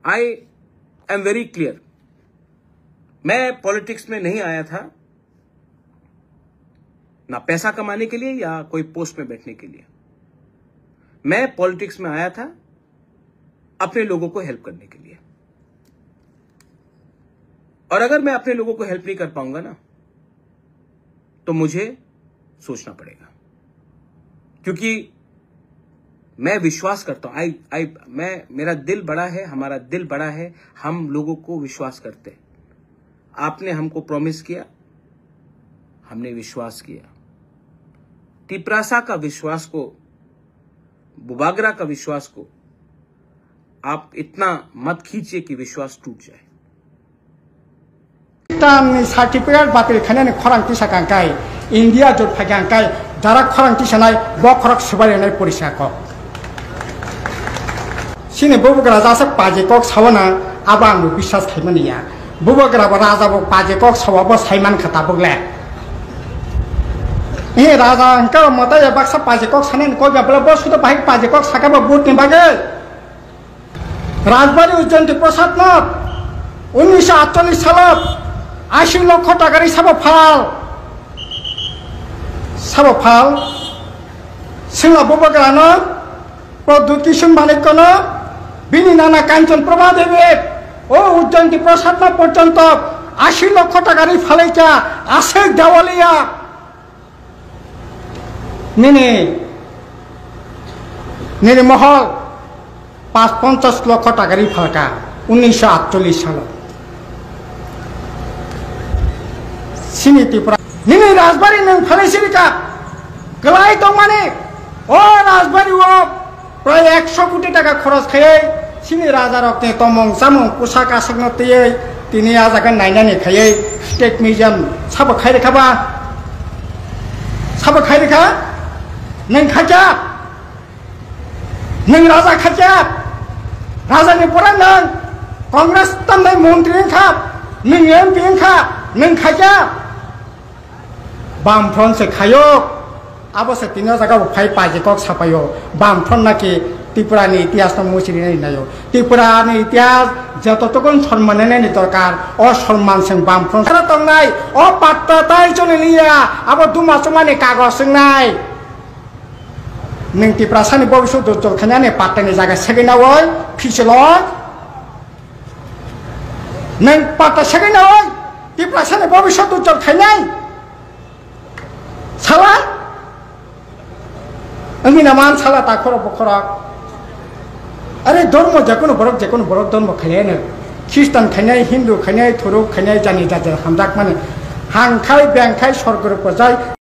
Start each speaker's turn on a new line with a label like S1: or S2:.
S1: I am very clear, मैं politics में नहीं आया था ना पैसा कमाने के लिए या कोई पोस्ट में बैठने के लिए। मैं पॉलिटिक्स में आया था अपने लोगों को हेल्प करने के लिए। और अगर मैं अपने लोगों को हेल्प नहीं कर पाऊंगा ना, तो मुझे सोचना पड़ेगा, क्योंकि मैं विश्वास करता हूं। मेरा दिल बड़ा है, हमारा दिल बड़ा है, हम लोगों को विश्वास करते हैं। आपने हमको प्रॉमिस किया, हमने विश्वास किया। तिपरासा का विश्वास को, बुबागरा का विश्वास को आप इतना मत खींचिए कि विश्वास टूट जाए।
S2: सर्टिफिकेट बातिल खाने खरांगति साकांकाय इंडिया जोट फागांकाय दारा खरांगति सानाय बखरक सुबारिनाय परिसाको सिने बुबुगरा जासे पाजेकक सावना आबा आंबो विश्वास खायमानिया बुबुगरा राजाबो पाजेकक सावाबो सायमान खाताबोगले ए राजा अंका मताय बाक्सा पाजेकक साने कोइ बाबला बसुतो बाहिक पाजेकक साकाबो बुटनि बागे राजबाड़ी उज्जैन प्रसाद नाथ 1948 साल 80 লক্ষ টাকার সাবো ফাল সিংলা বুবগ্রানো প্রদ্যুৎ কিশোর মানিক্যন বিনি নানা কাঞ্চন প্রভা দেবে ও উজ্জয়ন্তী প্রসাদ নাথ পর্যন্ত 80 লক্ষ টাকার ফালাইকা আছে দেওয়ালিয়া নির্মহল 50 লক্ষ টাকার ফালকা 1948 সাল सिनी त्रिपुरा निनी राजबाड़ी नों फालायसिरिका गलाय दं माने ओ राजबाड़ी ओ प्राय 100 कोटी टाका खरच खायै सिनी राजा रक्ते तमं सामं पोशाक आसगन तयै तिनि आजागन नायनानै खायै स्टेट म्यूजियम साबो खायरेखा नों खाजा नों राजा खाजा राजानि परा नों कांग्रेस तामनाय मन्त्रि खा नों एमपि खा नों खाजा बामफ्रन से खायो अब से तीन जगह फाइ पाजेकक सापायो बामफ्रन नाकि त्रिपुरा इतिहास मुसिरी नायो त्रिपुरा इतिहास जतटुकुन सम्मानने दरकार असम्मान से बामफ्रन तंगनाय अ पात्ताताय चले लिया अब दुमासुमानि कागज संनाय नों त्रिपुरा सानि भविष्यत उज्जवल खानाने पात्तानि जागा सेगैनावय फिसलय नों पात्ता सेगैनावय त्रिपुरा सानि भविष्यत उज्जवल खानाय साला अंगी नामान साला ताखर बखरक अरे धर्म जेकुनु बरक धर्म खायनो ख्रिस्टान खायनाय हिंदू खायनाय थुरुक खायनाय जानि जाजा हामजाक माने हांखाय बेंखाय सरगुरुफोर जाय